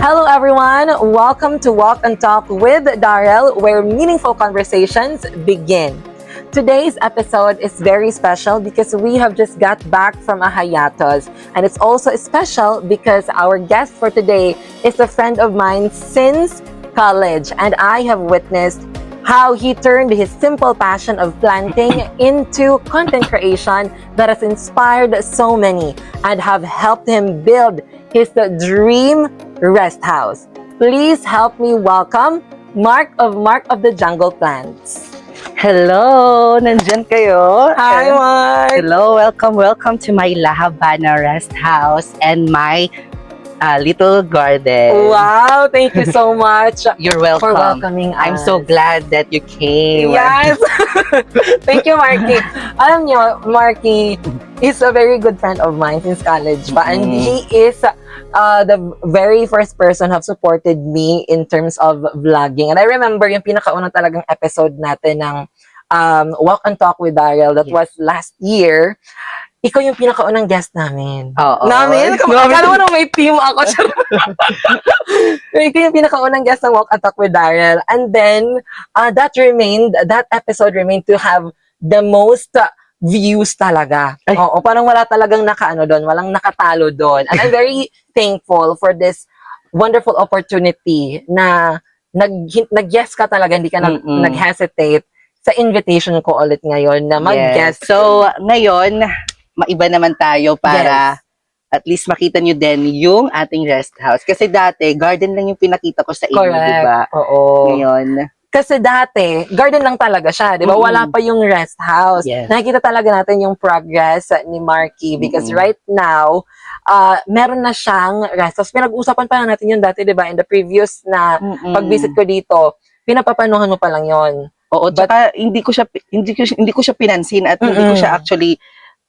Hello everyone! Welcome to Walk and Talk with Darrell, where meaningful conversations begin. Today's episode is very special because we have just got back from a hiatus. And it's also special because our guest for today is a friend of mine since college. And I have witnessed how he turned his simple passion of planting into content creation that has inspired so many and have helped him build his dream rest house. Please help me welcome Mark of the Jungle Plants. Hello! Nandyan kayo? Hi, Mark! Hello! Welcome to my La Habana Rest House and my little garden. Wow! Thank you so much You're welcome. for welcoming us. I'm so glad that you came. Yes! Thank you, Marky. Alam niyo, Marky is a very good friend of mine since college pa. And he is the very first person who have supported me in terms of vlogging. And I remember yung pinakaunang talagang episode natin ng Walk and Talk with Darrell that was last year. Ikaw yung pinakaunang guest namin. Oo. Namin? Kala mo na may team ako. Ikaw yung pinakaunang guest ng Walk and Talk with Darrell. And then, that episode remained to have the most views talaga. Ay. Oo, parang wala talagang walang nakatalo doon. And I'm very thankful for this wonderful opportunity na nag-guest ka talaga, hindi ka nag-hesitate sa invitation ko ulit ngayon na mag-guest. Yes. So, ngayon, maiba naman tayo para at least makita nyo din yung ating rest house. Kasi dati, garden lang yung pinakita ko sa inyo, di ba? Oo. Ngayon, kasi dati, garden lang talaga siya, di ba? Wala pa yung rest house. Yes. Nakikita talaga natin yung progress ni Marky because right now, meron na siyang rest house. Pinag-usapan pa lang natin yun dati, di ba? In the previous na pag-visit ko dito, pinapapanuhan mo pa lang yun. Oo, tsaka hindi ko siya pinansin at hindi ko siya actually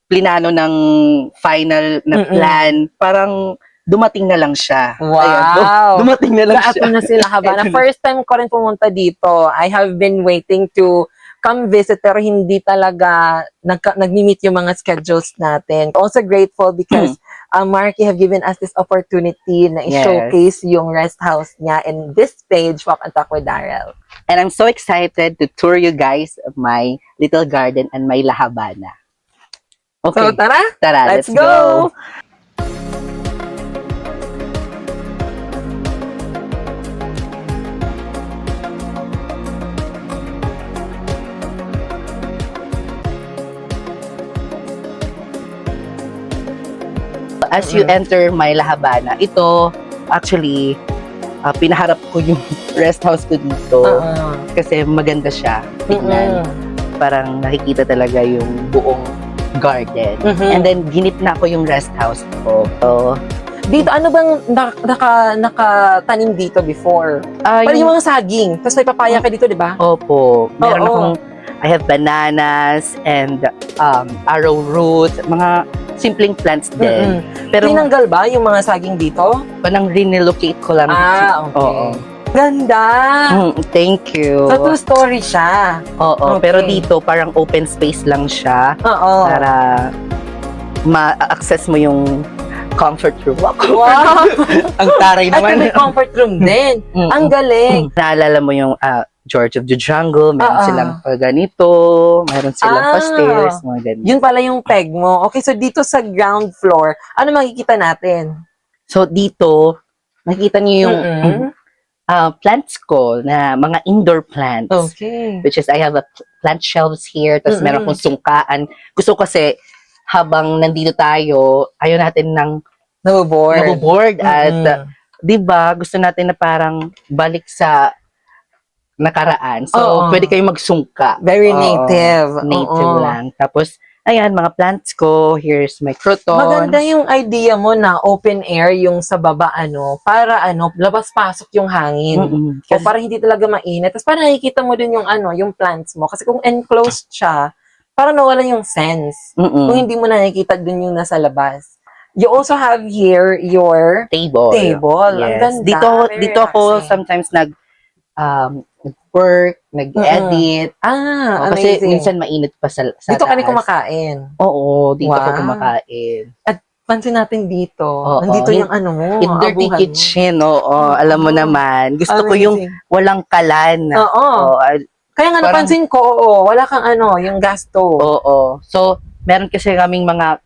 plinano ng final na plan. Parang dumating na lang siya. Wow! Ayun, dumating na lang Lahat siya. na sila Habana. First time ko rin pumunta dito. I have been waiting to come visit pero hindi talaga nag-meet yung mga schedules natin. Also grateful because Marky have given us this opportunity na i-showcase yung rest house niya in this page, Walk and Talk with Darrell. And I'm so excited to tour you guys of my little garden and my La Habana. Okay. So tara, let's go! As you enter my La Habana, ito actually pinaharap ko yung rest house ko dito kasi maganda siya tignan. Parang nakikita talaga yung buong garden. And then ginitna ko yung rest house ko. So, Dito, ano bang nakatanim dito before? Parang yung mga saging. Tapos may papaya ka dito, di ba? Opo. Meron akong, I have bananas and arrowroot, mga simpleng plants din. Pero tinanggal ba yung mga saging dito? Parang relocate ko lang. Okay. Oo. Ganda! Thank you. So, two-story siya. Oo, Okay. pero dito parang open space lang siya Oo. para ma-access mo yung comfort room. Wow! Ang taray At naman. may comfort room din. Ang galing. Naalala mo yung George of the Jungle, meron silang ganito, meron silang pa-stairs, mga ganito. Yun pala yung peg mo. Okay, so dito sa ground floor, ano makikita natin? So dito, makikita niyo yung plants ko na mga indoor plants. Okay. Which is, I have a plant shelves here, tapos meron akong sungkaan. Gusto ko kasi, habang nandito tayo, ayaw natin ng naboboard at, di ba, gusto natin na parang balik sa nakaraan. So, pwede kayong magsungka. Very native. Native lang. Tapos, ayan, mga plants ko. Here's my crotons. Maganda yung idea mo na open air yung sa baba, para labas-pasok yung hangin. O para hindi talaga mainit. Tapos para nakikita mo din yung yung plants mo. Kasi kung enclosed siya, parang nawala yung sense. Kung hindi mo nakikita dun yung nasa labas. You also have here your table. Ang Yes. ganda. Dito ako sometimes nag-work, nag-edit. Kasi amazing. minsan mainit pa sa Dito ka rin taas. kumakain. Oo, dito Wow. ako kumakain. At pansin natin dito. Oo. Nandito yung ano mo, In dirty abuhan mo. kitchen, oo. Alam mo naman. Gusto ko yung Amazing. walang kalan. Oo. Oo. Kaya nga Parang- napansin ko, oo, wala kang ano, yung gas stove. Oo. So, meron kasi kaming mga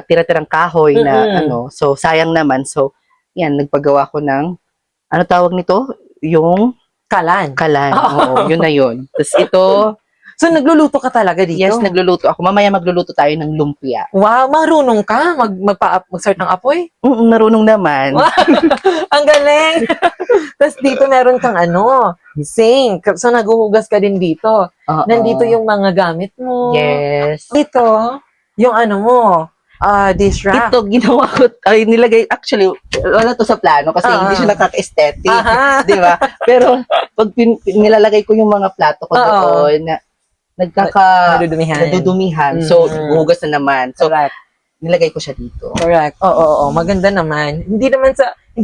tira-tirang kahoy na Mm-mm. ano. So, sayang naman. So, yan, nagpagawa ko ng, ano tawag nito? Yung Kalan. kalan. Oo. Oo, yun na yun. Tapos ito, So, nagluluto ka talaga dito? yes, nagluluto ako. Mamaya magluluto tayo ng lumpia. Wow, marunong ka mag-start ng apoy? Marunong naman. Wow. Ang galing! Tapos dito meron kang ano, sink. So, naguhugas ka din dito. Oo. Nandito yung mga gamit mo. Yes. Dito, yung ano mo, dish rack. Ito, ginawa ko, ay, nilagay, actually, wala to sa plano kasi hindi siya nakaka-aesthetic. Aha. Di ba? Pero, pag nilalagay ko yung mga plato ko Oo. doon, nadudumihan. So, hugas na naman. So, Correct. nilagay ko siya dito. Correct. Oo. Maganda naman. Hindi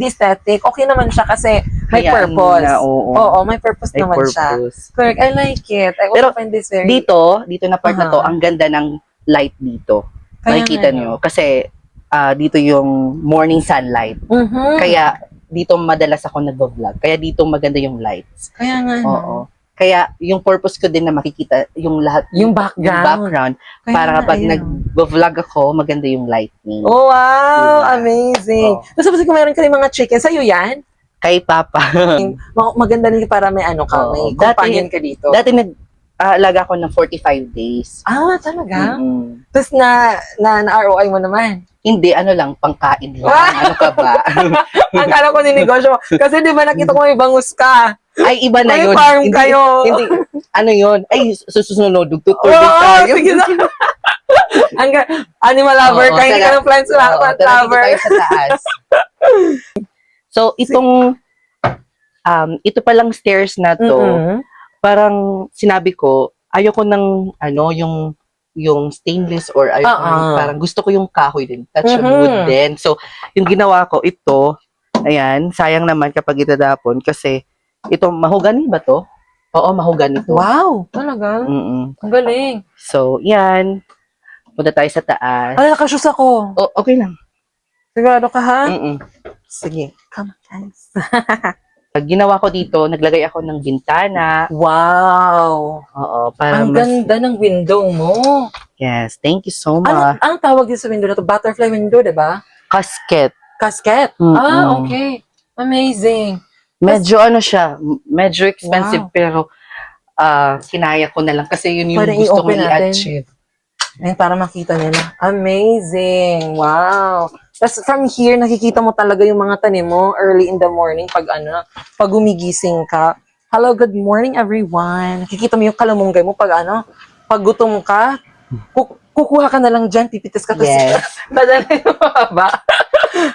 aesthetic. Okay naman siya kasi may Kaya, purpose. oo. Oo, may purpose May naman siya. purpose. Correct. I like it. I Pero, also find this very... Dito na part na to, Aha. ang ganda ng light dito. Kaya Makikita nga, nyo. Kasi, dito yung morning sunlight. Mhm. Kaya, dito madalas ako nag-vlog. Kaya dito maganda yung lights. Kaya nga. no? Oo. Kaya, yung purpose ko din na makikita yung lahat, Yung background. Kaya para nga, kapag ayun. nag-vlog ako, maganda yung lighting. Oh, wow! Diba? Amazing. Oo. Tapos sabi ko, meron ka rin mga chicken. Sa'yo yan? Kay Papa. Maganda rin para may ano ka, Oo. may companion ka dito. Dati nag-alaga ko ng 45 days. Talaga? Mm-mm. Tapos na ROI mo naman. Hindi, ano lang, pangkain lang. Ah! Ano ka ba? Akala ko ninegosyo mo. Kasi di ba nakita ko may bangus ka? Ay, iba na May yun. farm Hindi, kayo. Hindi, ano yun? Ay, susunod, tutur din Oo, tayo. sige na. Animal lover Oo, ka, hindi ka tara. ng plants Oo, plant tara, dito lover. tayo sa taas. So, ito palang stairs na to, Mm-mm. parang sinabi ko, ayoko ng, yung stainless or parang gusto ko yung kahoy din, touch of Mhm. wood din. So, yung ginawa ko, ito, ayan, sayang naman kapag itatapon kasi, ito, mahogany ba to? Oo, mahogany to. Wow, talaga. Mm-mm. Ang galing. So, yan. Punta tayo sa taas. Ay, nakashoes ako. Oh, okay lang. Sigurado ka, ha? Mm-mm. Sige. Come on, guys. Pag ginawa ko dito, naglagay ako ng bintana. Wow. Oo, para Ang ganda ng window mo. Yes, thank you so much. Ang tawag din sa window na to? Butterfly window, diba? Casket. Casket. Mm-mm. Okay. Amazing. Medyo siya, medyo expensive Wow. pero kinaya ko na lang kasi yun yung Pwede gusto kong i-open natin. i-achieve. Ayun, para makita nila. Amazing. Wow. Tapos from here, nakikita mo talaga yung mga tanim mo early in the morning pag gumigising ka. Hello, good morning everyone. Nakikita mo yung kalamunggay mo pag pag gutom ka, kukuha ka na lang dyan, pipitas ka. Yes. Dadala yung baba.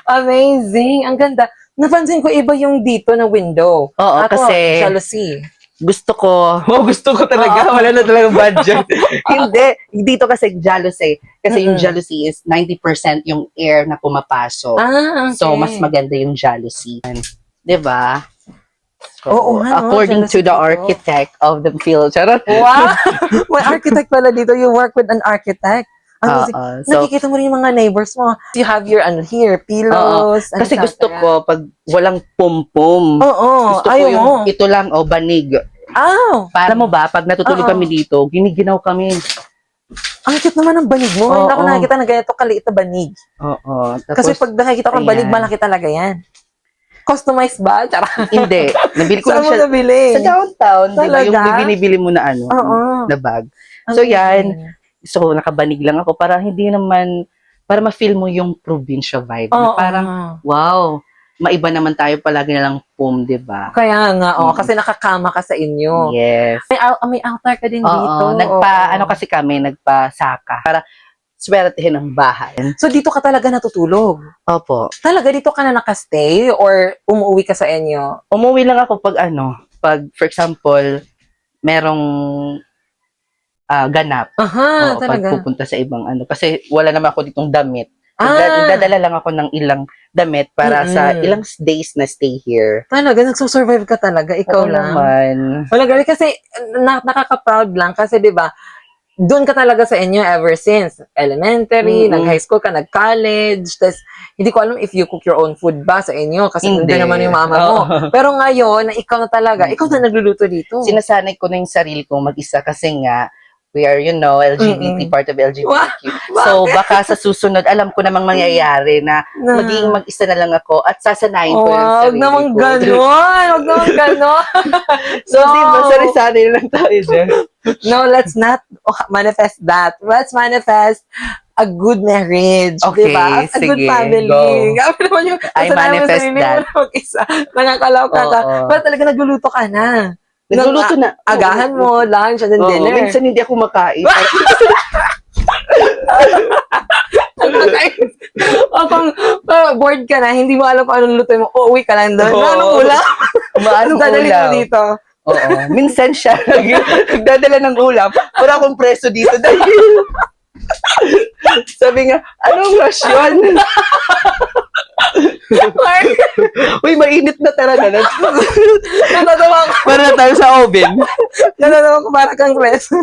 Amazing. Ang ganda. Napansin ko iba yung dito na window. Oo, kasi jealousy. gusto ko talaga, wala na talaga budget. Hindi, dito kasi jealousy. Kasi yung jealousy is 90% yung air na pumapasok. Okay. So, mas maganda yung jealousy. Diba? So, Oo nga, no? according to Jealousy the dito. architect of the field. Charot. Wow! May architect pala dito. You work with an architect. Amazing. So, Nakikita mo rin yung mga neighbors mo. You have your here, pillows. kasi and gusto cetera. ko, pag walang pum-pum, Oo. gusto ko Ayaw yung mo. ito lang, banig. Para Alam mo ba, pag natutulog Oo. kami dito, giniginaw kami. Ang cute naman ng banig mo. Hindi ako Oo. nakikita na ganito kaliit na banig. Oo. Tapos, Kasi pag nakikita ko ng banig, ayan. malaki talaga yan. Customized ba? Tsara. Hindi. Nabili ko Saan lang mo siya nabili? sa downtown. Di ba? Yung Talaga? binibili mo na Oo. na bag. So, yan. So, nakabanig lang ako para hindi naman, para ma-feel mo yung probinsya vibe. Na Oo. parang, wow, maiba naman tayo palagi na lang di ba? Kaya nga, kasi nakakama ka sa inyo. Yes. May altar ka din dito. Oo. Kasi kami, nagpa-saka. Para swertehin ang bahay. So, dito ka talaga natutulog? Opo. Talaga dito ka na nakastay or umuwi ka sa inyo? Umuwi lang ako pag for example, merong ganap. Aha, Oo, talaga. pag pupunta sa ibang kasi wala naman ako ditong damit. Ah. Dadala lang ako ng ilang damit para sa ilang days na stay here. Talaga, nagsusurvive ka talaga, ikaw Oo lang. naman. Wala, galing kasi nakaka-proud lang kasi 'di ba? doon ka talaga sa inyo ever since elementary, Mm-mm. nag-high school ka, nag-college, tas hindi ko alam if you cook your own food ba sa inyo kasi Hindi. hindi naman yung mama mo. Oo. Pero ngayon, na ikaw na talaga, ikaw na nagluluto dito. Sinasanay ko na yung sarili kong mag-isa kasi nga, we are, LGBT, part of LGBTQ. So, baka sa susunod, alam ko namang mangyayari na magiging mag-isa na lang ako at sasanayin ko yung Wag sarili naman ko. ganon! Wag naman ganon! So, di ba, sari-sari lang tayo dyan. No, let's not manifest that. Let's manifest a good marriage. Okay, diba? A good sige, family. go. Grabe naman yung I kasalanan mo sa manifest sarili mo that. na mag-isa. Nakakaloka ka. Oo. Pero talaga nagluluto ka na. Nagluluto na. Agahan mo, lunch, and then Oo, dinner. minsan hindi ako makain. O kung bored ka na, hindi mo alam kung anong luto mo, uuwi ka lang doon. Oo. Anong ulam? Maanong Dadalhin mo ulam? dito. Oo. Minsan siya nagdadala ng ulam. Para akong preso dito dahil sabi nga, anong rasyon? Uy, mainit na talaga. Natatawa ko. Para na tayo sa oven. Natatawa ko para kang preso.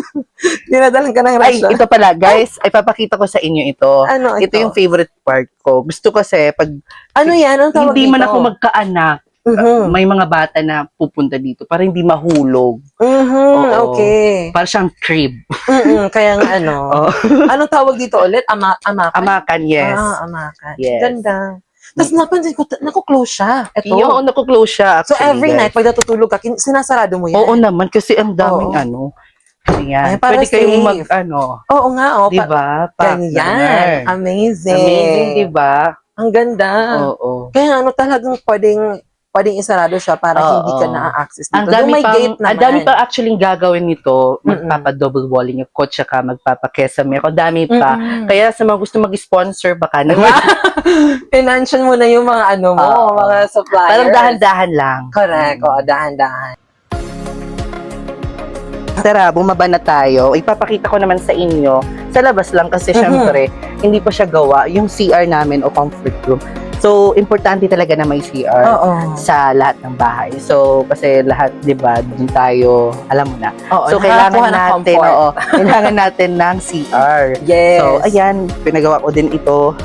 Dinadalan ka ng Ay, rasyon. ito pala, guys. Ay, papakita ko sa inyo ito. Ano Ito yung favorite part ko. Gusto kasi, pag Ano yan? Anong tawag hindi dito? man ako magkaanak, Mhm. may mga bata na pupunta dito para hindi mahulog. Mhm, Oo. okay. Para siyang crib. Kaya nga ano. Oh. Anong tawag dito ulit? Amakan? Amakan, yes. Amakan. Yes. Ganda. Tapos napansin ko, naku-close siya. Ito. Yung naku-close siya So actually, every guys. night, pag natutulog ka, sinasarado mo yan? Oo naman, kasi ang daming Oo. Ayan. Ay, para Pwede kayong safe. mag, Oo nga, di ba? Ganyan. Amazing. Amazing, di ba? Ang ganda. Oo. Kaya ano talagang pwedeng isarado siya para Oo. hindi ka na-access dito. Ang dami Yung may gate naman. ang dami pa actually gagawin nito. Magpapa-double walling ako, tsaka magpapa-kesame ako. Dami pa. Mm-mm. Kaya sa mga gusto mag-sponsor, baka naman. Pinansion mo na yung mga ano mo, Oo. mga suppliers. Parang dahan-dahan lang. Correct. Oo, dahan-dahan. Tara, bumaba na tayo. Ipapakita ko naman sa inyo. Sa labas lang kasi syempre, hindi pa siya gawa. Yung CR namin o comfort room. So, importante talaga na may CR Oo. sa lahat ng bahay. So, kasi lahat, di ba, dun tayo, alam mo na. Oo, So, kailangan nakakuha ng natin, comfort. kailangan natin ng CR. Yes. So, ayan, pinagawa ko din ito.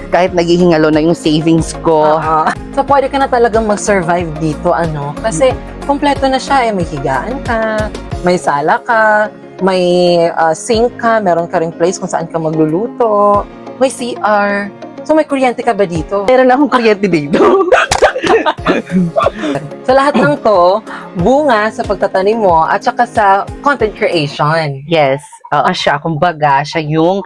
Kahit naghihingalo na yung savings ko. Oo. So, pwede ka na talagang mag-survive dito, ano? Kasi, kompleto na siya. May higaan ka, may sala ka, may sink ka, meron ka ring place kung saan ka magluluto, may CR. So, may kuryente ka ba dito? Meron akong kuryente dito. So, lahat ng to, bunga sa pagtatanim mo at saka sa content creation. Yes. Siya, kumbaga, siya yung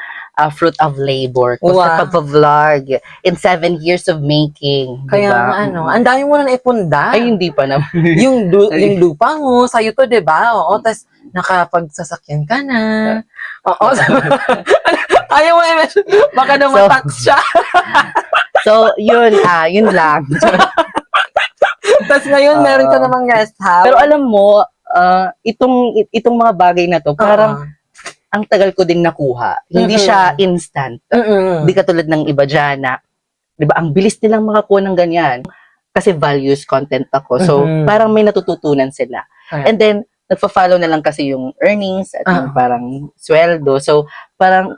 fruit of labor ko Wow. sa pag-vlog in 7 years of making. Kaya diba? nga, ano, ang dami mo na naipunda. Ay, hindi pa naman. yung lupa mo, sa'yo to, di ba? Oo, tas nakapagsasakyan ka na. Oo. Ayaw mo i-mention. Baka na So- matax siya. So, yun lang. Tas ngayon, meron ka namang guest house. Pero alam mo, itong mga bagay na to, parang ang tagal ko ding nakuha. Hindi siya instant. Hindi katulad ng iba dyan na, di ba, ang bilis nilang makakuha ng ganyan. Kasi values content ako. So, parang may natututunan sila. Correct. And then, nagpa-follow na lang kasi yung earnings at yung parang sweldo. So, parang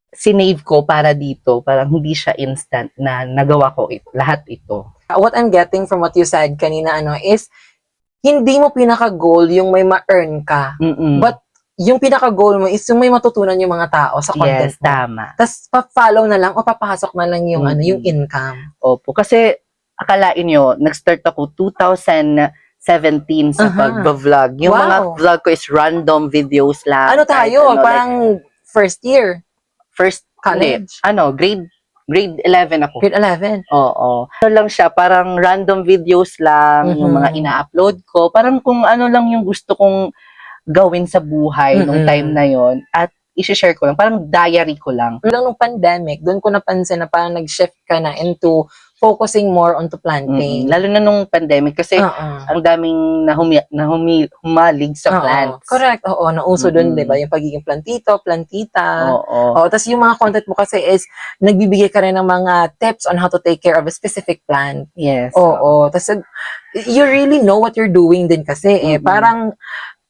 sinave ko para dito. Parang hindi siya instant na nagawa ko lahat ito. What I'm getting from what you said kanina, ano, is hindi mo pinaka-goal yung may ma-earn ka. Mm-mm. But yung pinaka-goal mo is yung may matutunan yung mga tao sa content Yes, mo. tama. Tapos pa-follow na lang o papasok na lang yung ano, yung income. Opo. Kasi, akalain nyo, nag-start ako 2017 sa pag-vlog. Yung Wow. mga vlog ko is random videos lang. Ano Kahit tayo? like, Parang first year, first college. Grade 11 ako. Grade 11. Oo. Ano lang siya, parang random videos lang, yung mga ina-upload ko. Parang kung ano lang yung gusto kong gawin sa buhay nung time na yon at i-share ko lang. Parang diary ko lang. Lang nung pandemic, doon ko napansin na parang nag-shift ka na into focusing more onto planting. Lalo na nung pandemic kasi ang daming humalig sa plants. Correct. Oo, nauso doon, di ba? Yung pagiging plantito, plantita. Oo. Tapos yung mga content mo kasi is nagbibigay ka rin ng mga tips on how to take care of a specific plant. Yes. Oo. Tapos you really know what you're doing din kasi. Parang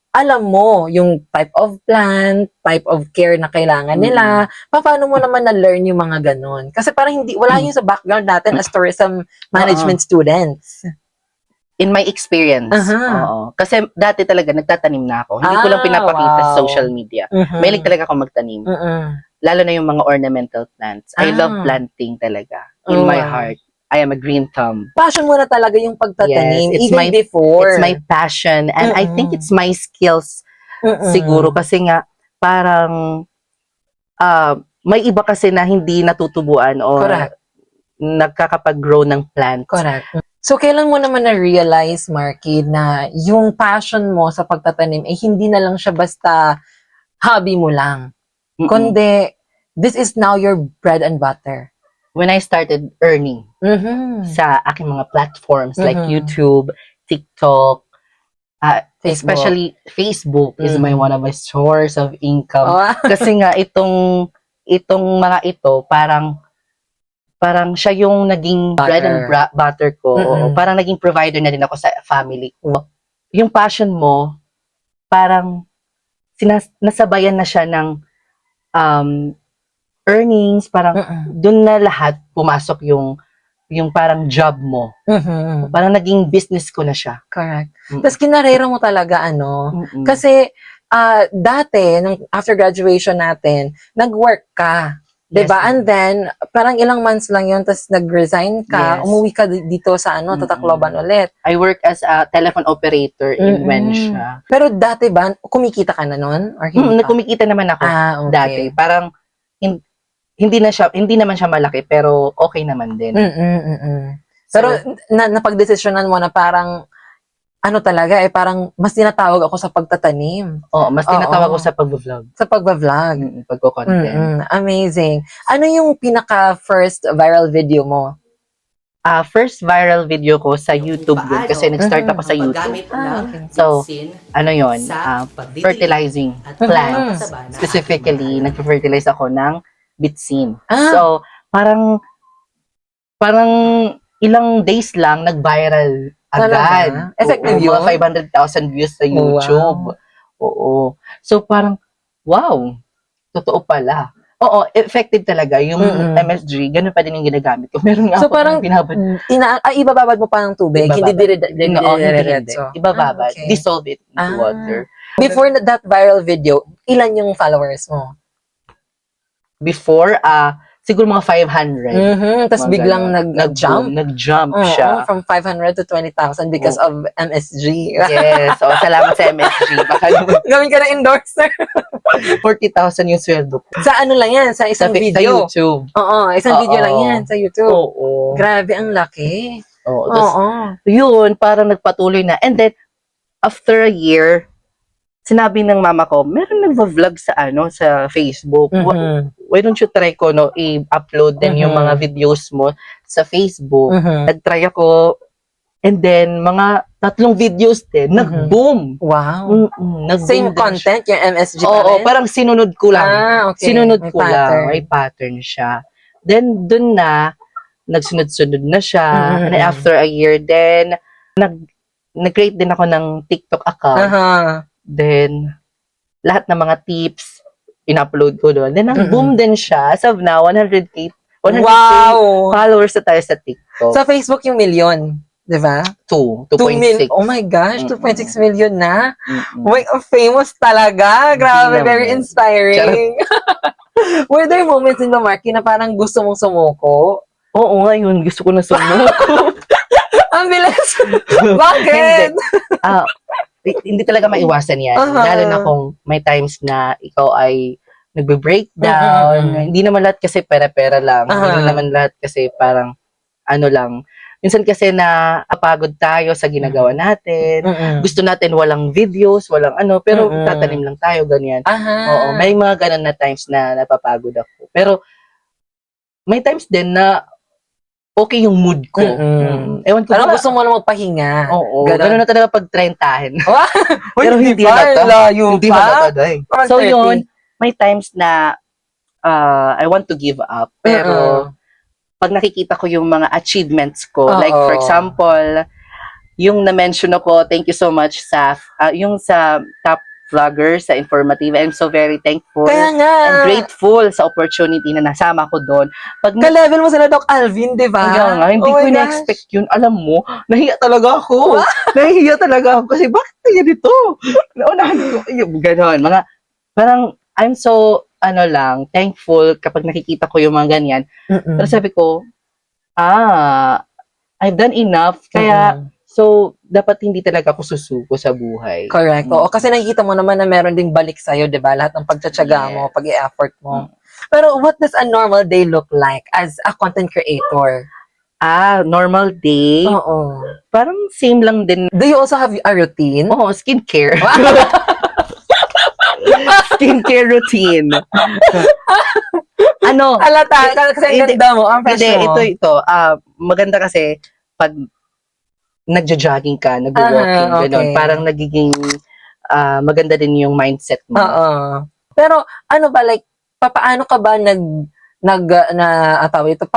alam mo yung type of plant, type of care na kailangan nila, paano mo naman na-learn yung mga ganun? Kasi parang wala yung sa background natin as tourism management students. In my experience, oo. Kasi dati talaga nagtatanim na ako. Hindi ko lang pinapakita sa social media. Mahilig talaga ako magtanim. Lalo na yung mga ornamental plants. I love planting talaga. In my heart. I am a green thumb. Passion mo na talaga yung pagtatanim, Yes, even before. It's my passion. And I think it's my skills siguro. Kasi nga, parang may iba kasi na hindi natutubuan o nagkakapag-grow ng plants. Correct. So, kailan mo naman na-realize, Marky, na yung passion mo sa pagtatanim ay hindi na lang siya basta hobby mo lang, kundi this is now your bread and butter? When I started earning sa aking mga platforms like YouTube, TikTok, especially Facebook is one of my source of income. Kasi nga itong mga ito parang siya yung naging bread and butter ko. Parang naging provider na din ako sa family ko. Yung passion mo, parang nasabayan na siya ng earnings, parang dun na lahat pumasok yung parang job mo. Parang naging business ko na siya. Correct. Tapos kinarera mo talaga, kasi dati, nung after graduation natin, nag-work ka. Diba? And then, parang ilang months lang yun, tapos nag-resign ka, umuwi ka dito sa Tacloban ulit. I work as a telephone operator in Wensha. Pero dati ba, kumikita ka na nun? Or hindi kumikita naman ako dati. Parang, hindi naman siya malaki, pero okay naman din. Pero napagdesisyonan mo na parang, talaga, parang mas tinatawag ako sa pagtatanim. Oo, mas tinatawag ako sa pag-vlog. Sa pag-vlog. Pagko-content. Amazing. Ano yung pinaka-first viral video mo? First viral video ko sa YouTube din, kasi nag-start ako sa YouTube. So, ano yun? Fertilizing plants. Specifically, nag-fertilize ako ng bitsin. So, parang ilang days lang nag-viral agad. Effective yun? Mga 500,000 views sa YouTube. Oo. So, parang, wow, totoo pala. Oo, effective talaga. Yung MSG, ganun pa din yung ginagamit ko. Meron nga so, ako parang, ibababad mo pa ng tubig? Hindi diretso. Ibababad. Dissolve it into water. Before that viral video, ilan yung followers mo? Before, siguro mga 500. Tapos biglang nag-jump? Nag-jump siya. From 500 to 20,000 because of MSG. Yes. So, salamat sa MSG. Baka gawin ka na endorser. 40,000 yung sweldo ko. Sa ano lang yan? Sa isang video? Sa YouTube. Oo, isang video lang yan sa YouTube. Oo. Grabe, ang laki. Oo. Yun, parang nagpatuloy na. And then, after a year, sinabi ng mama ko, meron nagva-vlog sa sa Facebook. Why don't you try ko i-upload din yung mga videos mo sa Facebook. Nag-try ako, and then mga 3 videos din, nag-boom. Wow. Same content, yung MSG pa rin? Oo, parang sinunod ko lang. Okay. Sinunod ko lang. May pattern siya. Then, dun na, nagsunod-sunod na siya. And after a year, then, nag-create din ako ng TikTok account. Then, lahat ng mga tips, in-upload ko doon. Then, boom din siya. As of now, 100K followers na tayo sa TikTok. Sa Facebook yung million, di ba? 2.6. Oh my gosh, 2.6 million na? Famous talaga. Grabe, very inspiring. Were there moments in the market na parang gusto mong sumuko? Oo, ngayon, gusto ko na sumuko. Ang bilis. Bakit? Hindi talaga maiwasan yan. Lalo na kung may times na ikaw ay nagbe-breakdown. Hindi naman lahat kasi pera-pera lang. Hindi naman lahat kasi parang lang. Minsan kasi na apagod tayo sa ginagawa natin. Gusto natin walang videos, walang pero tatanim lang tayo, ganyan. Oo, may mga ganun na times na napapagod ako. Pero may times din na okay yung mood ko. Ewan ko. Pero gusto mo lang magpahinga. Oo. Ganun na talaga pag-trentahin. Pero hindi na Hindi na. So yun, may times na I want to give up. Pero pag nakikita ko yung mga achievements ko, like for example, yung na-mention ako, thank you so much sa, yung sa top vlogger sa Informative. I'm so very thankful Kaya nga. and grateful sa opportunity na nasama ko doon. Pag Ka-level mo sila Doc Alvin, di ba? Kaya nga, hindi Oh ko my gosh. na-expect yun. Alam mo, nahiya talaga ako. Nahiya talaga ako. Kasi bakit kaya dito? Naunahan ko. Yung ganon. Mga, parang, I'm so, thankful kapag nakikita ko yung mga ganyan. Pero sabi ko, I've done enough. Kaya, so, dapat hindi talaga ako susuko sa buhay. Correct. Oo, kasi nakikita mo naman na meron ding balik sa'yo, di ba? Lahat ng pagtsatsaga mo, Yes. pag-i-effort mo. Pero what does a normal day look like as a content creator? Normal day. Oo. Parang same lang din. Do you also have a routine? Oo, skincare. Skincare routine. Alata, kasi ang Hindi, ganda mo, ang fresh Hindi, mo. ito. Maganda kasi pag nagja-jogging ka, nag-walking, okay. gano'n. Parang nagiging maganda din yung mindset mo. Oo. Pero ano ba, like, paano ka ba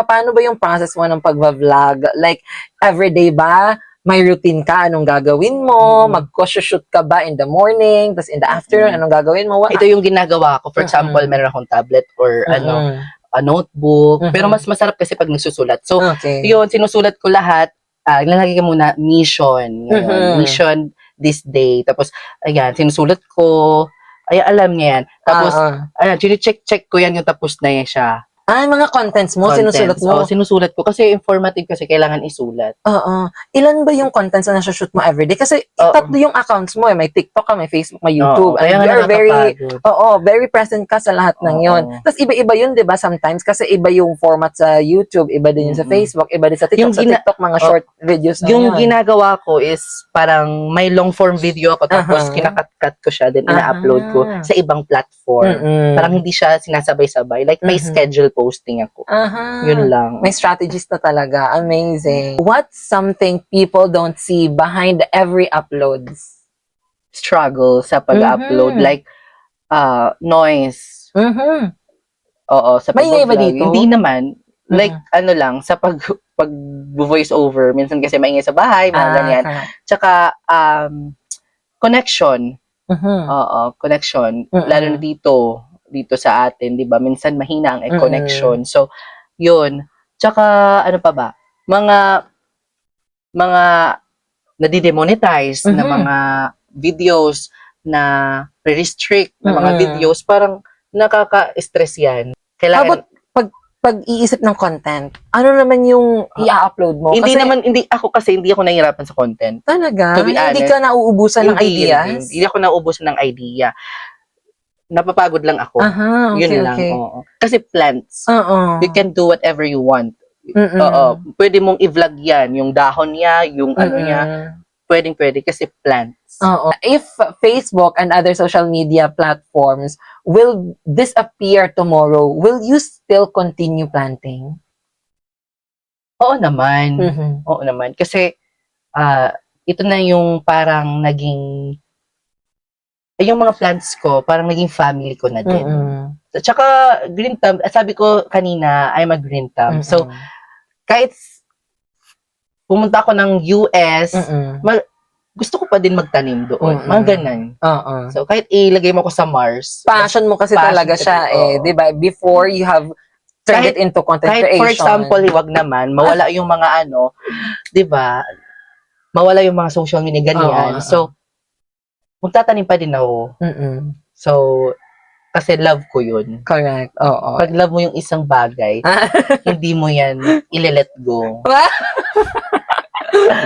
paano ba yung process mo ng pag-vlog? Like, everyday ba? May routine ka? Anong gagawin mo? Mag-shoot ka ba in the morning? Tapos in the afternoon, anong gagawin mo? Ito yung ginagawa ko. For example, meron akong tablet or a notebook. Pero mas masarap kasi pag nagsusulat. So, yun, sinusulat ko lahat. Ilalagay ko muna mission. Mission this day. Tapos, ayan, sinusulat ko. Ay, alam niya yan. Tapos, ayan, check ko yan yung tapos na yan siya. Mga contents mo, sinusulat mo? Oo, sinusulat ko. Kasi informative kasi kailangan isulat. Oo. Ilan ba yung contents na nasa-shoot mo everyday? Kasi tatlo yung accounts mo. May TikTok ka, may Facebook, may YouTube. Kaya nga nakakapagod. Very present ka sa lahat ng yon. Tapos iba-iba yun, di ba? Sometimes kasi iba yung format sa YouTube, iba din yung sa Facebook, iba din sa TikTok. Sa TikTok, mga short videos na yung ginagawa ko is parang may long form video ako tapos kinakat-cut ko siya then ina-upload ko sa ibang platform. Parang hindi siya sinasabay-sabay. Like may schedule posting ako. Yun lang. May strategist na talaga. Amazing. What's something people don't see behind every uploads? Struggle sa pag-upload. Like, noise. Oo, sa May iba pag-vlog. dito? Hindi naman. Like, lang, sa pag-voice over. Minsan kasi maingay sa bahay, mga ganyan. Tsaka, connection. Oo, connection. Lalo na dito sa atin, 'di ba? Minsan mahina ang connection. So, 'yun. Tsaka ano pa ba? Mga nadidemonetize na mga videos na restrict na mga videos, parang nakaka-stress 'yan. Kailangan pag-iisip ng content, ano naman yung i-upload mo? Hindi ako nahihirapan sa content. Talaga? To be honest, Hindi ka nauubusan ng ideas? Hindi ako nauubusan ng idea. Napapagod lang ako. Yun lang. Oo. Kasi plants. You can do whatever you want. Oo. Pwede mong i-vlog yan. Yung dahon niya, yung ano niya. Pwede kasi plants. If Facebook and other social media platforms will disappear tomorrow, will you still continue planting? Oo naman. Oo naman. Kasi ito na yung parang naging yung mga plants ko, parang naging family ko na din. Tsaka, green thumb, sabi ko kanina, I'm a green thumb. So, kahit pumunta ako ng US, gusto ko pa din magtanim doon. Mga ganun. So, kahit ilagay mo ko sa Mars. Passion mo kasi talaga siya di ba? Before you have turned it into content creation. For example, wag naman, mawala yung mga di ba? Mawala yung mga social media, ganyan. So, magtatanim pa din ako. So, kasi love ko yun. Correct. Oo. Pag love mo yung isang bagay, hindi mo yan ile-let go.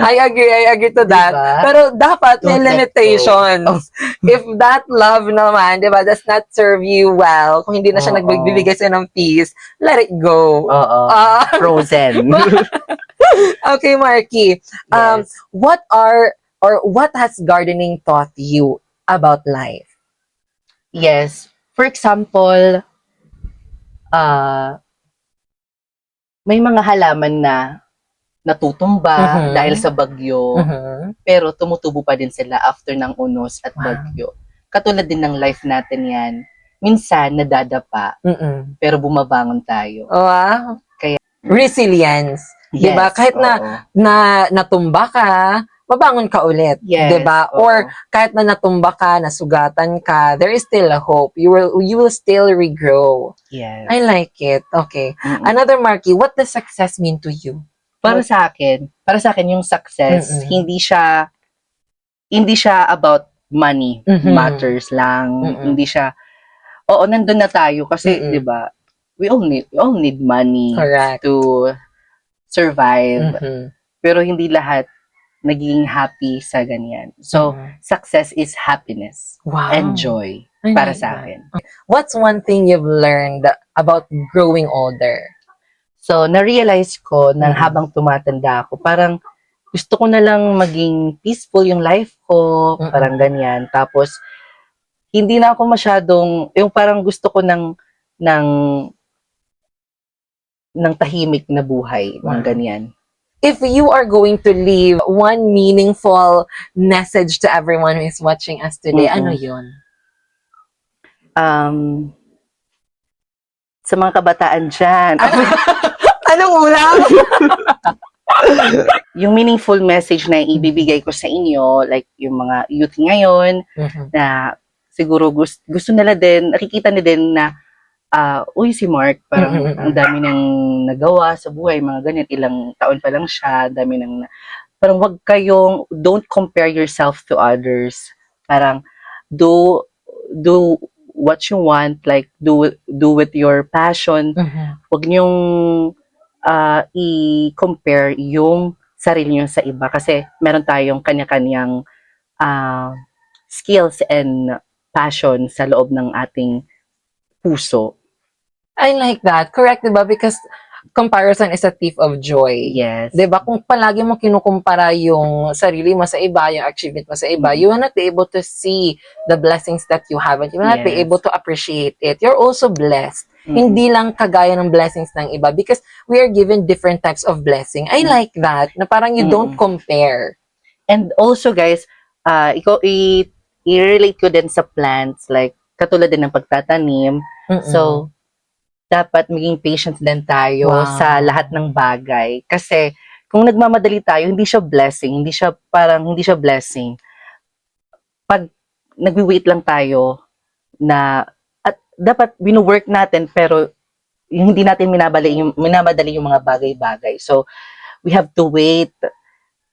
I agree to that. Diba? Pero dapat may Don't let limitations. If that love naman, di ba, does not serve you well, kung hindi na siya nagbibigay sa'yo ng peace, let it go. Oo. Frozen. Okay, Marky. Yes. What has gardening taught you about life? Yes. For example, may mga halaman na natutumba dahil sa bagyo, pero tumutubo pa din sila after ng unos at bagyo. Katulad din ng life natin yan. Minsan, nadadapa, pero bumabangon tayo. Wow. Kaya, resilience. yes, diba? Kahit na natumba ka, mabangon ka ulit. Yes, 'Di ba? oo. Or kahit na natumba ka, nasugatan ka, there is still a hope. You will still regrow. Yes. I like it. Okay. Mm-mm. Another, Marky, what does success mean to you? Para sa akin yung success, Mm-mm. hindi siya about money Mhm. matters lang. Mm-mm. Hindi siya, oo, nandun na tayo kasi, Mm-mm. 'di ba? We all need money Correct. to survive. Mhm. Pero hindi lahat naging happy sa ganyan. So, Mhm. success is happiness Wow. and joy I para like sa that. akin. What's one thing you've learned about growing older? So, na-realize ko na Mhm. habang tumatanda ako, parang gusto ko na lang maging peaceful yung life ko, Mm-mm. parang ganyan. Tapos, hindi na ako masyadong, yung parang gusto ko ng tahimik na buhay, ng Wow. ganyan. If you are going to leave one meaningful message to everyone who is watching us today, Mm-mm. ano yun? Sa mga kabataan dyan, Anong ulam? yung meaningful message na ibibigay ko sa inyo, like yung mga youth ngayon, na siguro gusto nila din, nakikita nila din na, uy, si Mark, parang ang dami nang nagawa sa buhay, mga ganyan, ilang taon pa lang siya, dami nang, parang don't compare yourself to others. Parang, do what you want, like, do with your passion. Huwag niyong i-compare yung sarili niyo sa iba kasi meron tayong kanya-kanyang skills and passion sa loob ng ating puso. I like that. Correct, diba? Because comparison is a thief of joy. Yes. Diba? Kung palagi mo kinukumpara yung sarili mo sa iba, yung achievement mo sa iba, you will not be able to see the blessings that you have and you will not be Yes. able to appreciate it. You're also blessed. Mm-mm. Hindi lang kagaya ng blessings ng iba because we are given different types of blessing. I like that. Na parang you don't compare. And also, guys, i-relate ko din sa plants, like, katulad din ng pagtatanim. So, dapat maging patient din tayo sa lahat ng bagay. Kasi, kung nagmamadali tayo, hindi siya blessing. Hindi siya blessing. Pag nagwi-wait lang tayo na, at dapat binu-work natin, pero hindi natin minamadali yung mga bagay-bagay. So, we have to wait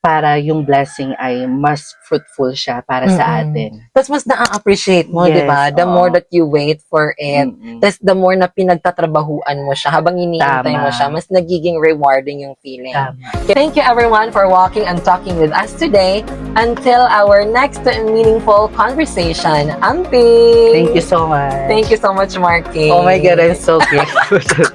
para yung blessing ay mas fruitful siya para sa atin. Tapos mas na-appreciate mo, Yes, di ba? The more that you wait for it, tapos the more na pinagtatrabahuan mo siya, habang iniintay mo siya, mas nagiging rewarding yung feeling. Okay, thank you everyone for walking and talking with us today. Until our next meaningful conversation, Ampi! Thank you so much. Thank you so much, Marky. Oh my God, I'm so grateful.